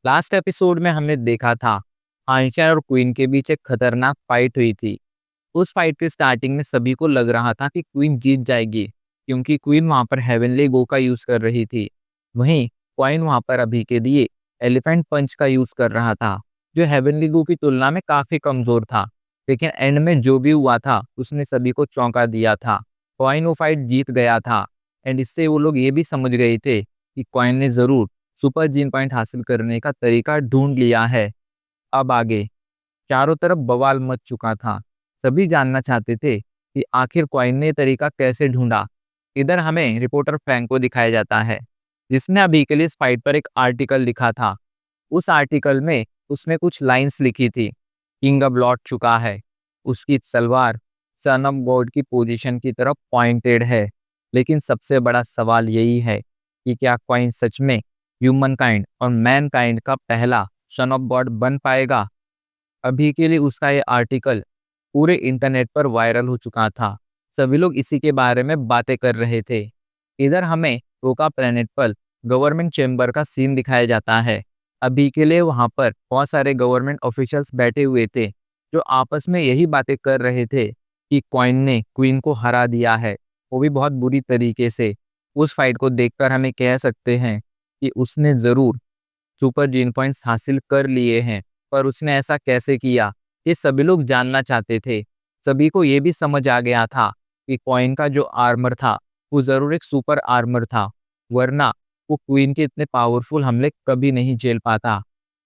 Last episode में हमने देखा था आयशा और क्वीन के बीच एक खतरनाक फाइट हुई थी। उस फाइट के स्टार्टिंग में सभी को लग रहा था कि क्वीन जीत जाएगी, क्योंकि क्वीन वहां पर हेवनली गो का यूज कर रही थी। वहीं क्वीन वहां पर अभी के लिए एलिफेंट पंच का यूज कर रहा था, जो हेवनली गो की तुलना में काफी कमजोर था। लेकिन एंड में जो भी हुआ था उसने सभी को चौंका दिया था। क्वीन वो फाइट जीत गया था। एंड इससे वो लोग ये भी समझ गए थे कि क्वीन ने जरूर सुपर जीन पॉइंट हासिल करने का तरीका ढूंढ लिया है। अब आगे चारों तरफ बवाल मच चुका था। सभी जानना चाहते थे कि आखिर क्वाइन ने ये तरीका कैसे ढूंढा। इधर हमें रिपोर्टर फ्रैंक को दिखाया जाता है, जिसने अभी के लिए इस फाइट पर एक आर्टिकल लिखा था। उस आर्टिकल में उसने कुछ लाइंस लिखी थी। किंग अब लौट चुका है, उसकी तलवार सन ऑफ गॉड की पोजीशन की तरफ पॉइंटेड है। लेकिन सबसे बड़ा सवाल यही है कि क्या क्वाइन सच में ह्यूमन काइंड और मैन काइंड का पहला सन ऑफ गॉड बन पाएगा। अभी के लिए उसका ये आर्टिकल पूरे इंटरनेट पर वायरल हो चुका था। सभी लोग इसी के बारे में बातें कर रहे थे। इधर हमें रोका प्लेनेट पर गवर्नमेंट चेम्बर का सीन दिखाया जाता है। अभी के लिए वहां पर बहुत सारे गवर्नमेंट ऑफिशियल्स बैठे हुए थे, जो आपस में यही बातें कर रहे थे कि क्वीन ने क्वीन को हरा दिया है, वो भी बहुत बुरी तरीके से। उस फाइट को देखकर हमें कह सकते हैं कि उसने जरूर सुपर जीन पॉइंट्स हासिल कर लिए हैं। पर उसने ऐसा कैसे किया, ये सभी लोग जानना चाहते थे। सभी को ये भी समझ आ गया था कि कॉइन का जो आर्मर था वो जरूर एक सुपर आर्मर था, वरना वो क्वीन के इतने पावरफुल हमले कभी नहीं झेल पाता।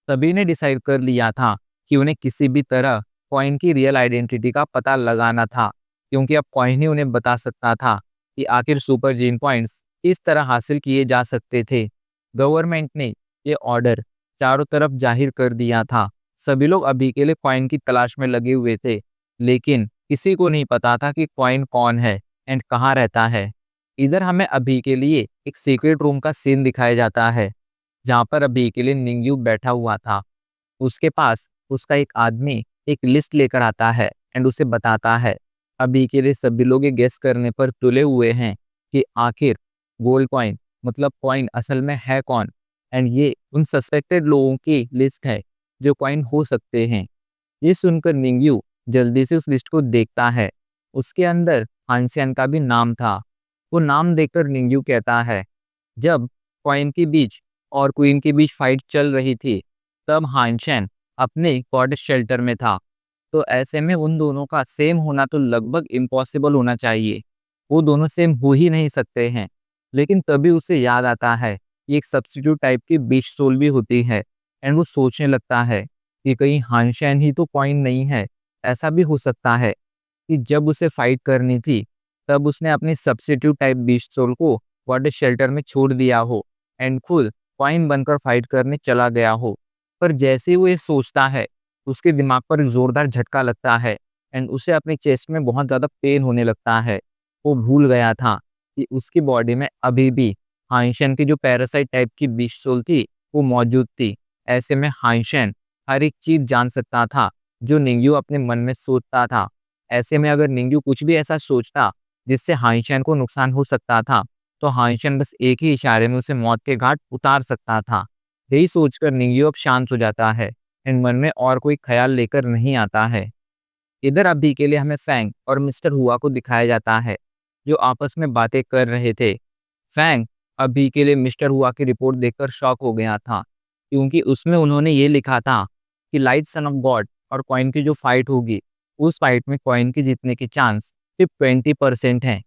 सभी ने डिसाइड कर लिया था कि उन्हें किसी भी तरह कॉइन की रियल आइडेंटिटी का पता लगाना था, क्योंकि अब कॉइन ही उन्हें बता सकता था कि आखिर सुपर जीन पॉइंट्स किस तरह हासिल किए जा सकते थे। गवर्नमेंट ने ये ऑर्डर चारों तरफ जाहिर कर दिया था। सभी लोग अभी के लिए क्वाइन की तलाश में लगे हुए थे, लेकिन किसी को नहीं पता था कि क्वाइन कौन है एंड कहाँ रहता है। इधर हमें अभी के लिए एक सीक्रेट रूम का सीन दिखाया जाता है, जहाँ पर अभी के लिए निंग्यू बैठा हुआ था। उसके पास उसका एक आदमी एक लिस्ट लेकर आता है एंड उसे बताता है। अभी के लिए सभी लोग ये गेस करने पर तुले हुए हैं कि आखिर गोल्ड कॉइन मतलब कॉइन असल में है कौन। एंड ये उन सस्पेक्टेड लोगों की लिस्ट है जो कॉइन हो सकते हैं। ये सुनकर निंग्यू जल्दी से उस लिस्ट को देखता है। उसके अंदर हानसियन का भी नाम था। वो नाम देखकर निंग्यू कहता है, जब क्वीन के बीच और क्वीन के बीच फाइट चल रही थी तब हानशेन अपने गॉडेस शेल्टर में था। तो ऐसे में उन दोनों का सेम होना तो लगभग इम्पॉसिबल होना चाहिए। वो दोनों सेम हो ही नहीं सकते हैं। लेकिन तभी उसे याद आता है कि एक सब्स्टिट्यूट टाइप की बीच सोल भी होती है। एंड वो सोचने लगता है कि कहीं हानशेन ही तो क्वीन नहीं है। ऐसा भी हो सकता है कि जब उसे फाइट करनी थी तब उसने अपनी सब्स्टिट्यूट टाइप बीस्ट सोल को गॉडेस शेल्टर में छोड़ दिया हो एंड खुद क्वाइन बनकर फाइट करने चला गया हो। पर जैसे ही वो ये सोचता है, उसके दिमाग पर एक जोरदार झटका लगता है एंड उसे अपनी चेस्ट में बहुत ज़्यादा पेन होने लगता है। वो भूल गया था कि उसकी बॉडी में अभी भी हाइंशन की जो पैरासाइट टाइप की बीस्ट सोल थी वो मौजूद थी। ऐसे में हाइंशन हर एक चीज़ जान सकता था जो निंग्यू अपने मन में सोचता था। ऐसे में अगर निंग्यू कुछ भी ऐसा सोचता जिससे हाइंशन को नुकसान हो सकता था, तो हाइंशन बस एक ही इशारे में उसे मौत के घाट उतार सकता था। यही सोचकर निंग्यू अब शांत हो जाता है एंड मन में और कोई ख्याल लेकर नहीं आता है। इधर अभी के लिए हमें फैंग और मिस्टर हुआ को दिखाया जाता है, जो आपस में बातें कर रहे थे। फैंग अभी के लिए मिस्टर हुआ की रिपोर्ट देखकर शॉक हो गया था, क्योंकि उसमें उन्होंने ये लिखा था कि लाइट सन ऑफ गॉड और कॉइन की जो फाइट होगी, उस फाइट में कॉइन के जीतने के चांस सिर्फ 20% हैं।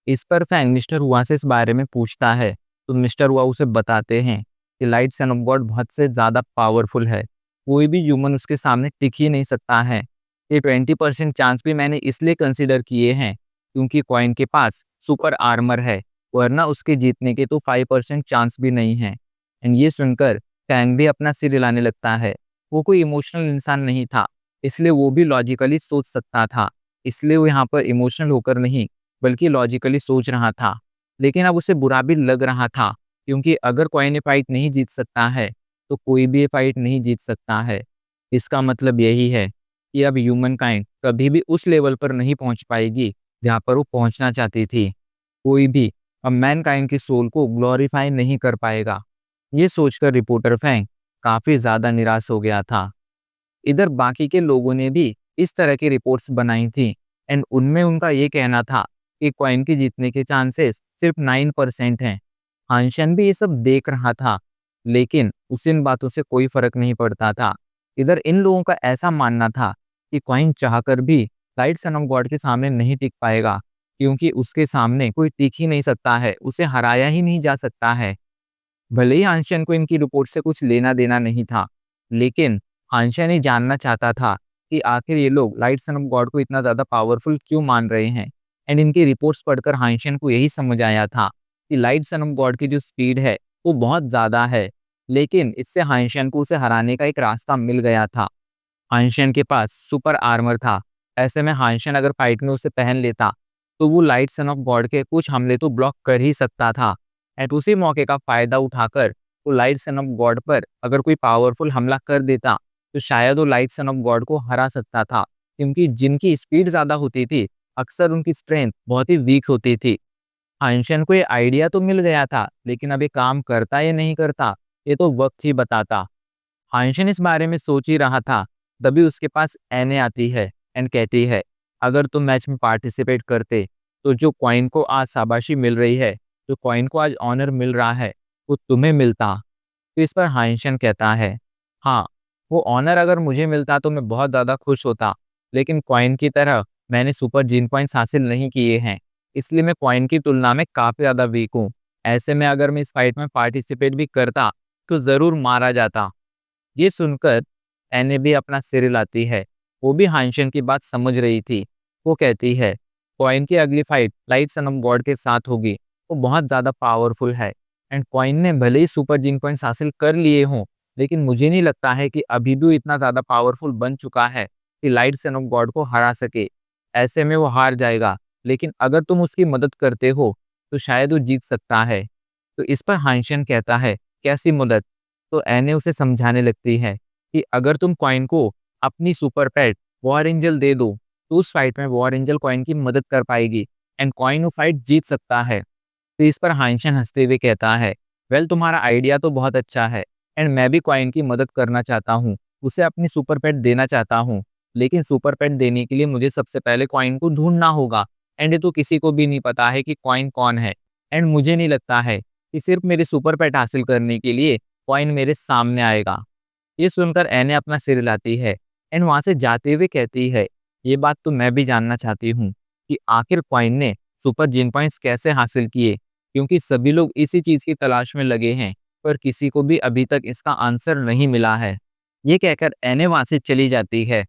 इस पर फैंग मिस्टर हुआ से इस बारे में पूछता है, तो मिस्टर हुआ उसे बताते हैं कि लाइट सन ऑफ गॉड बहुत से ज़्यादा पावरफुल है। कोई भी ह्यूमन उसके सामने टिक ही नहीं सकता है। ये 20% चांस भी मैंने इसलिए कंसिडर किए हैं क्योंकि कॉइन के पास सुपर आर्मर है, वरना उसके जीतने के तो 5% चांस भी नहीं है। एंड ये सुनकर फैंग भी अपना सिर हिलाने लगता है। वो कोई इमोशनल इंसान नहीं था, इसलिए वो भी लॉजिकली सोच सकता था। इसलिए वो यहाँ पर इमोशनल होकर नहीं बल्कि लॉजिकली सोच रहा था। लेकिन अब उसे बुरा भी लग रहा था, क्योंकि अगर कोई ने फाइट नहीं जीत सकता है तो कोई भी ये फाइट नहीं जीत सकता है। इसका मतलब यही है कि अब ह्यूमन काइंड कभी भी उस लेवल पर नहीं पहुंच पाएगी जहां पर वो पहुंचना चाहती थी। कोई भी अब मैन काइंड की सोल को ग्लोरीफाई नहीं कर पाएगा। ये सोचकर रिपोर्टर फैंग काफी ज्यादा निराश हो गया था। इधर बाकी के लोगों ने भी इस तरह की रिपोर्ट्स बनाई थी एंड उनमें उनका ये कहना था कि कॉइन के जीतने के चांसेस सिर्फ 9% हैं। हांशन भी ये सब देख रहा था, लेकिन उसे इन बातों से कोई फर्क नहीं पड़ता था। इधर इन लोगों का ऐसा मानना था कि कॉइन चाहकर भी लाइट सन ऑफ गॉड के सामने नहीं टिक पाएगा, क्योंकि उसके सामने कोई टिक ही नहीं सकता है, उसे हराया ही नहीं जा सकता है। भले ही हांशन को इनकी रिपोर्ट से कुछ लेना देना नहीं था, लेकिन हांशन ये जानना चाहता था कि आखिर ये लोग लाइट सन ऑफ गॉड को इतना ज़्यादा पावरफुल क्यों मान रहे हैं। एंड इनकी रिपोर्ट्स पढ़कर हांशन को यही समझ आया था कि लाइट सन ऑफ गॉड की जो स्पीड है वो बहुत ज़्यादा है, लेकिन इससे हांशन को उसे हराने का एक रास्ता मिल गया था। हांशन के पास सुपर आर्मर था। ऐसे में हांशन अगर फाइट में उसे पहन लेता तो वो लाइट सन ऑफ गॉड के कुछ हमले तो ब्लॉक कर ही सकता था। एंड उसी मौके का फायदा उठाकर वो लाइट सन ऑफ गॉड पर अगर कोई पावरफुल हमला कर देता तो शायद वो लाइट सन ऑफ गॉड को हरा सकता था, क्योंकि जिनकी स्पीड ज़्यादा होती थी अक्सर उनकी स्ट्रेंथ बहुत ही वीक होती थी। हांशन को ये आइडिया तो मिल गया था, लेकिन अब ये काम करता या नहीं करता ये तो वक्त ही बताता। हांशन इस बारे में सोच ही रहा था, तभी उसके पास एने आती है एंड कहती है, अगर तुम मैच में पार्टिसिपेट करते तो जो कॉइन को आज शाबाशी मिल रही है, जो कॉइन को आज ऑनर मिल रहा है, वो तुम्हें मिलता। तो इस पर हांशन कहता है, हाँ, वो ऑनर अगर मुझे मिलता तो मैं बहुत ज़्यादा खुश होता, लेकिन कॉइन की तरह मैंने सुपर जीन पॉइंट्स हासिल नहीं किए हैं, इसलिए मैं कॉइन की तुलना में काफ़ी ज़्यादा वीक हूँ। ऐसे में अगर मैं इस फाइट में पार्टिसिपेट भी करता तो ज़रूर मारा जाता। ये सुनकर एने भी अपना सिर हिलाती है। वो भी हांशन की बात समझ रही थी। वो कहती है, कॉइन की अगली fight light son of God के साथ होगी। वो बहुत ज़्यादा पावरफुल है एंड कॉइन ने भले ही सुपर जिन पॉइंट्स हासिल कर लिए हों, लेकिन मुझे नहीं लगता है कि अभी भी इतना ज़्यादा पावरफुल बन चुका है कि लाइट सन ऑफ गॉड को हरा सके। ऐसे में वो हार जाएगा, लेकिन अगर तुम उसकी मदद करते हो तो शायद वो जीत सकता है। तो इस पर हांशन कहता है, कैसी मदद? तो एने उसे समझाने लगती है कि अगर तुम कॉइन को अपनी सुपर पेट वॉर एंजल दे दो तो उस फाइट में वॉर एंजल कॉइन की मदद कर पाएगी एंड कॉइन वो फाइट जीत सकता है। तो इस पर हांशन हंसते हुए कहता है, वेल, तुम्हारा आइडिया तो बहुत अच्छा है एंड मैं भी कॉइन की मदद करना चाहता हूँ, उसे अपनी सुपर पेट देना चाहता हूँ, लेकिन सुपर पेट देने के लिए मुझे सबसे पहले कॉइन को ढूंढना होगा एंड ये तो किसी को भी नहीं पता है कि कॉइन कौन है। एंड मुझे नहीं लगता है कि सिर्फ मेरी सुपर पेट हासिल करने के लिए कॉइन मेरे सामने आएगा। ये सुनकर एने अपना सिर हिलाती है एंड वहां से जाते हुए कहती है, ये बात तो मैं भी जानना चाहती हूँ कि आखिर कॉइन ने सुपर जिन पॉइंट्स कैसे हासिल किए, क्योंकि सभी लोग इसी चीज की तलाश में लगे हैं, पर किसी को भी अभी तक इसका आंसर नहीं मिला है। ये कहकर एने वहां से चली जाती है।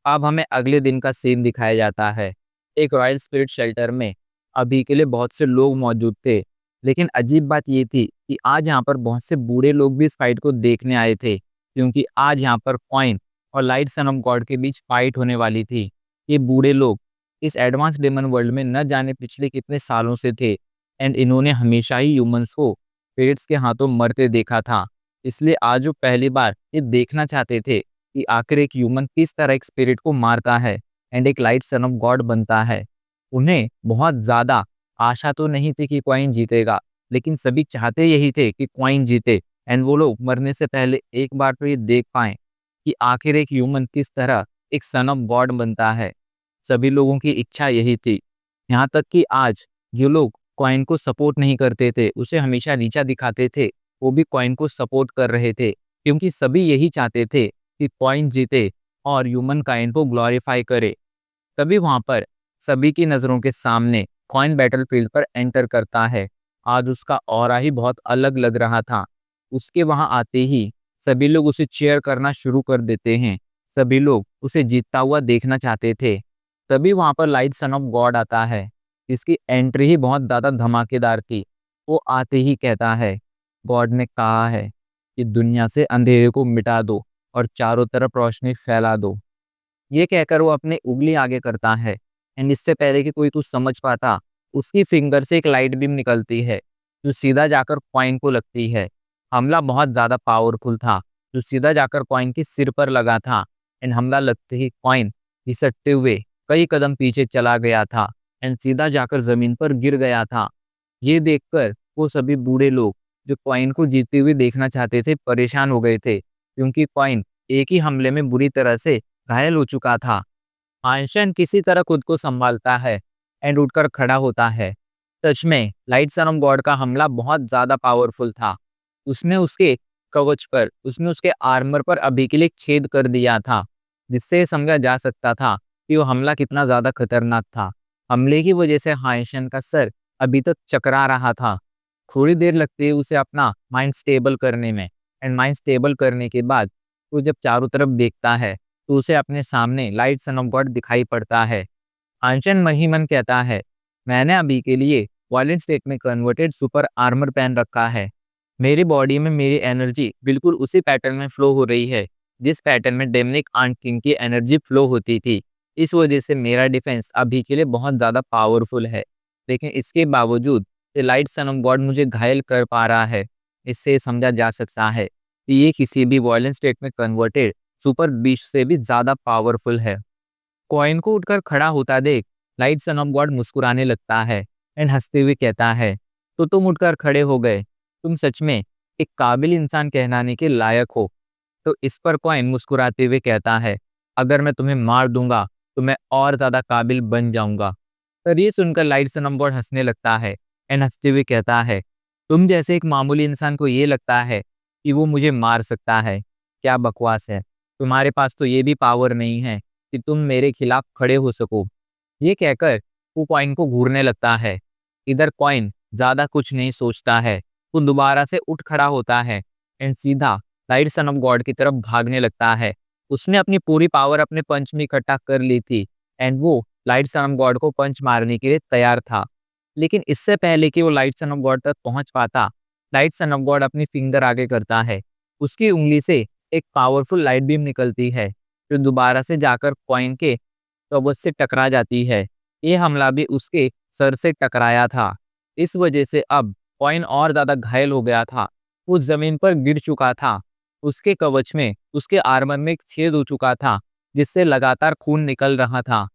अब हमें अगले दिन का सीन दिखाया जाता है। एक रॉयल स्पिरिट शेल्टर में अभी के लिए बहुत से लोग मौजूद थे, लेकिन अजीब बात ये थी कि आज यहाँ पर बहुत से बूढ़े लोग भी इस फाइट को देखने आए थे, क्योंकि आज यहाँ पर कॉइन और लाइट सन ऑफ गॉड के बीच फाइट होने वाली थी। ये बूढ़े लोग इस एडवांस डेमन वर्ल्ड में न जाने पिछले कितने सालों से थे एंड इन्होंने हमेशा ही ह्यूमंस को स्पिरिट्स के हाथों मरते देखा था, इसलिए आज वो पहली बार ये देखना चाहते थे कि आखिर एक ह्यूमन किस तरह एक स्पिरिट को मारता है एंड एक लाइट सन ऑफ गॉड बनता है। उन्हें बहुत ज़्यादा आशा तो नहीं थी कि क्वाइन जीतेगा, लेकिन सभी चाहते यही थे कि क्वाइन जीते एंड वो लोग मरने से पहले एक बार तो ये देख पाएं कि आखिर एक ह्यूमन किस तरह एक सन ऑफ गॉड बनता है। सभी लोगों की इच्छा यही थी। यहाँ तक कि आज जो लोग क्वाइन को सपोर्ट नहीं करते थे, उसे हमेशा नीचा दिखाते थे, वो भी क्वाइन को सपोर्ट कर रहे थे, क्योंकि सभी यही चाहते थे कि कॉइन जीते और ह्यूमन काइंड को ग्लोरीफाई करे। तभी वहां पर सभी की नज़रों के सामने कॉइन बैटलफील्ड पर एंटर करता है। आज उसका ऑरा ही बहुत अलग लग रहा था। उसके वहां आते ही सभी लोग उसे चीयर करना शुरू कर देते हैं। सभी लोग उसे जीतता हुआ देखना चाहते थे। तभी वहां पर लाइट सन ऑफ गॉड आता है। इसकी एंट्री ही बहुत ज़्यादा धमाकेदार थी। वो आते ही कहता है, गॉड ने कहा है कि दुनिया से अंधेरे को मिटा दो और चारों तरफ रोशनी फैला दो। ये कहकर वो अपनी उंगली आगे करता है एंड इससे पहले कि कोई कुछ समझ पाता, उसकी फिंगर से एक लाइट बीम निकलती है जो सीधा जाकर कॉइन को लगती है। हमला बहुत ज़्यादा पावरफुल था, जो सीधा जाकर कॉइन के सिर पर लगा था एंड हमला लगते ही कॉइन घिसटते हुए कई कदम पीछे चला गया था एंड सीधा जाकर जमीन पर गिर गया था। ये देखकर वो सभी बूढ़े लोग जो क्वाइन को जीतते हुए देखना चाहते थे, परेशान हो गए थे, क्योंकि क्वाइन एक ही हमले में बुरी तरह से घायल हो चुका था। आइंस्टाइन किसी तरह खुद को संभालता है एंड उठकर खड़ा होता है। सच में लाइट सन ऑफ गॉड का हमला बहुत ज्यादा पावरफुल था। उसने उसके कवच पर, उसने उसके आर्मर पर अभी के लिए एक छेद कर दिया था, जिससे ये समझा जा सकता था कि वो हमला कितना ज्यादा खतरनाक था। हमले की वजह से आइंस्टाइन का सर अभी तक चकरा रहा था। थोड़ी देर लगती है उसे अपना माइंड स्टेबल करने में, एंड माइंड स्टेबल करने के बाद वो जब चारों तरफ देखता है तो उसे अपने सामने लाइट सन ऑफ गॉड दिखाई पड़ता है। आइंस्टाइन मन ही मन कहता है, मैंने अभी के लिए वायलेंट स्टेट में कन्वर्टेड सुपर आर्मर पहन रखा है। मेरी बॉडी में मेरी एनर्जी बिल्कुल उसी पैटर्न में फ्लो हो रही है जिस पैटर्न में डेमनिक आंट किंग की एनर्जी फ्लो होती थी। इस वजह से मेरा डिफेंस अभी के लिए बहुत ज़्यादा पावरफुल है, लेकिन इसके बावजूद ये लाइट सन ऑफ गॉड मुझे घायल कर पा रहा है। इससे समझा जा सकता है कि ये किसी भी वायलेंट स्टेट में कन्वर्टेड सुपर बीस्ट से भी ज़्यादा पावरफुल है। कॉइन को उठकर खड़ा होता देख लाइट सन ऑफ गॉड मुस्कुराने लगता है एंड हंसते हुए कहता है, तो तुम उठकर खड़े हो गए, तुम सच में एक काबिल इंसान कहलाने के लायक हो। तो इस पर कॉइन मुस्कुराते हुए कहता है, अगर मैं तुम्हें मार दूंगा तो मैं और ज्यादा काबिल बन जाऊंगा। पर ये सुनकर लाइट सन ऑफ गॉड हंसने लगता है एंड हंसते हुए कहता है, तुम जैसे एक मामूली इंसान को ये लगता है कि वो मुझे मार सकता है? क्या बकवास है। तुम्हारे पास तो ये भी पावर नहीं है कि तुम मेरे खिलाफ खड़े हो सको। ये कहकर वो कॉइन को घूरने लगता है। इधर कॉइन ज्यादा कुछ नहीं सोचता है, वो दोबारा से उठ खड़ा होता है एंड सीधा लाइट सन ऑफ गॉड की तरफ भागने लगता है। उसने अपनी पूरी पावर अपने पंच में इकट्ठा कर ली थी एंड वो लाइट सन ऑफ गॉड को पंच मारने के लिए तैयार था। लेकिन इससे पहले कि वो लाइट सन ऑफ गॉड तक पहुंच पाता, लाइट सन ऑफ गॉड अपनी फिंगर आगे करता है। उसकी उंगली से एक पावरफुल लाइट बीम निकलती है जो दोबारा से जाकर कॉइन के कवच से टकरा जाती है। ये हमला भी उसके सर से टकराया था। इस वजह से अब कॉइन और ज्यादा घायल हो गया था। वो जमीन पर गिर चुका था। उसके कवच में, उसके आर्मर में एक छेद हो चुका था जिससे लगातार खून निकल रहा था।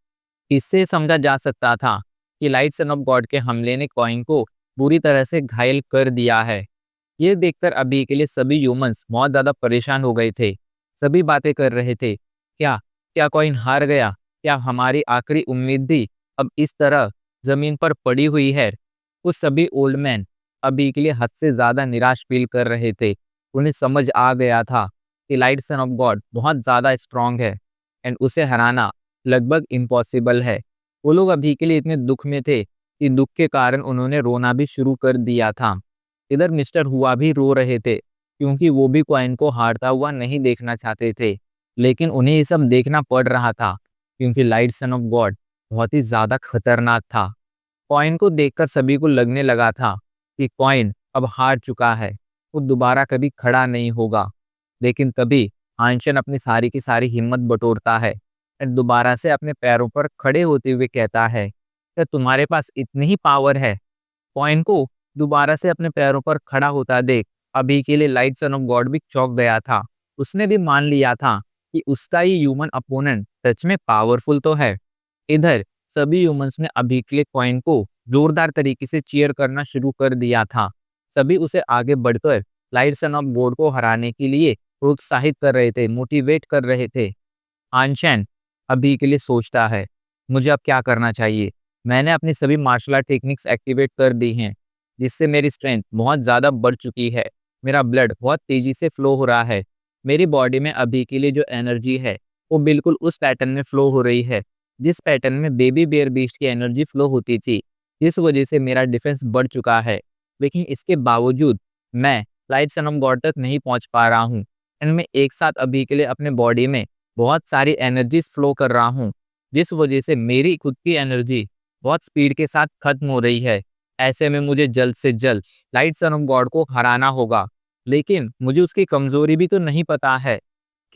इससे समझा जा सकता था कि लाइट सन ऑफ गॉड के हमले ने कॉइन को बुरी तरह से घायल कर दिया है। ये देखकर अभी के लिए सभी ह्यूमंस बहुत ज्यादा परेशान हो गए थे। सभी बातें कर रहे थे, क्या क्या कॉइन हार गया? क्या हमारी आखिरी उम्मीद भी अब इस तरह जमीन पर पड़ी हुई है? कुछ सभी ओल्ड मैन अभी के लिए हद से ज्यादा निराश फील कर रहे थे। उन्हें समझ आ गया था कि लाइट सन ऑफ गॉड बहुत ज्यादा स्ट्रांग है एंड उसे हराना लगभग इम्पॉसिबल है। वो लोग अभी के लिए इतने दुख में थे कि दुख के कारण उन्होंने रोना भी शुरू कर दिया था। इधर मिस्टर हुआ भी रो रहे थे, क्योंकि वो भी कॉइन को हारता हुआ नहीं देखना चाहते थे। लेकिन उन्हें ये सब देखना पड़ रहा था क्योंकि लाइट सन ऑफ गॉड बहुत ही ज्यादा खतरनाक था। कॉइन को देखकर सभी को लगने लगा था कि कॉइन अब हार चुका है, वो दोबारा कभी खड़ा नहीं होगा। लेकिन तभी आइंस्टाइन अपनी सारी की सारी हिम्मत बटोरता है और दोबारा से अपने पैरों पर खड़े होते हुए कहता है, क्या तुम्हारे पास इतनी ही पावर है? कॉइन को दोबारा से अपने पैरों पर खड़ा होता देख अभी के लिए लाइट सन ऑफ गॉड भी चौंक गया था। उसने भी मान लिया था कि उसका ये ह्यूमन अपोनेंट सच में पावरफुल तो है। इधर सभी ह्यूमंस ने अभी के लिए कॉइन को जोरदार तरीके से चीयर करना शुरू कर दिया था। सभी उसे आगे बढ़कर लाइट सन ऑफ गॉड को हराने के लिए प्रोत्साहित कर रहे थे, मोटिवेट कर रहे थे। आइंस्टाइन अभी के लिए सोचता है, मुझे अब क्या करना चाहिए? मैंने अपनी सभी मार्शल आर्ट टेक्निक्स एक्टिवेट कर दी हैं, जिससे मेरी स्ट्रेंथ बहुत ज़्यादा बढ़ चुकी है। मेरा ब्लड बहुत तेज़ी से फ्लो हो रहा है। मेरी बॉडी में अभी के लिए जो एनर्जी है वो बिल्कुल उस पैटर्न में फ्लो हो रही है जिस पैटर्न में बेबी बेयर बीस्ट की एनर्जी फ्लो होती थी। जिस वजह से मेरा डिफेंस बढ़ चुका है। लेकिन इसके बावजूद मैं लाइट सन ऑफ गॉड तक नहीं पहुंच पा रहा हूँ। एंड मैं एक साथ अभी के लिए अपने बॉडी में बहुत सारी एनर्जी फ्लो कर रहा हूँ, जिस वजह से मेरी खुद की एनर्जी बहुत स्पीड के साथ खत्म हो रही है। ऐसे में मुझे जल्द से जल्द लाइट सन ऑफ गॉड को हराना होगा। लेकिन मुझे उसकी कमजोरी भी तो नहीं पता है।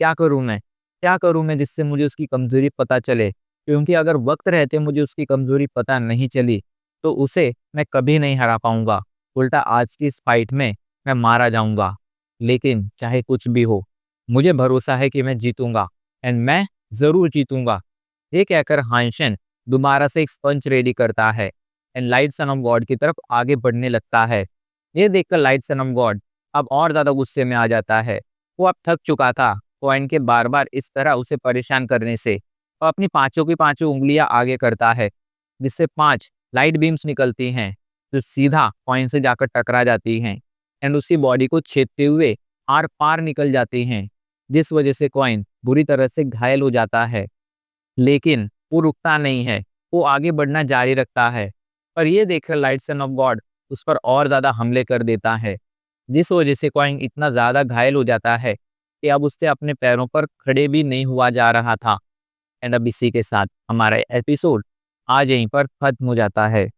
क्या करूं मैं? क्या करूं मैं जिससे मुझे उसकी कमजोरी पता चले? क्योंकि अगर वक्त रहते मुझे उसकी कमजोरी पता नहीं चली तो उसे मैं कभी नहीं हरा पाऊंगा। उल्टा आज की इस फाइट में मैं मारा जाऊंगा। लेकिन चाहे कुछ भी हो, मुझे भरोसा है कि मैं जीतूंगा एंड मैं जरूर जीतूंगा। ये कहकर हाइंशन दोबारा से एक पंच रेडी करता है and light son of God की तरफ आगे बढ़ने लगता है। ये देखकर लाइट सन ऑफ गॉड अब और ज्यादा गुस्से में आ जाता है। वो अब थक चुका था कॉइन के बार बार इस तरह उसे परेशान करने से। वो अपनी पांचों की पांचों उंगलियां आगे करता है, जिससे 5 लाइट बीम्स निकलती हैं जो सीधा कॉइन से जाकर टकरा जाती हैं एंड उसकी बॉडी को छेदते हुए आर पार निकल जाती हैं, जिस वजह से कॉइन बुरी तरह से घायल हो जाता है। लेकिन वो रुकता नहीं है, वो आगे बढ़ना जारी रखता है। पर ये देखकर लाइट सन ऑफ गॉड उस पर और ज़्यादा हमले कर देता है, जिस वजह से कॉइन इतना ज़्यादा घायल हो जाता है कि अब उससे अपने पैरों पर खड़े भी नहीं हुआ जा रहा था। एंड अब इसी के साथ हमारा एपिसोड आज यहीं पर खत्म हो जाता है।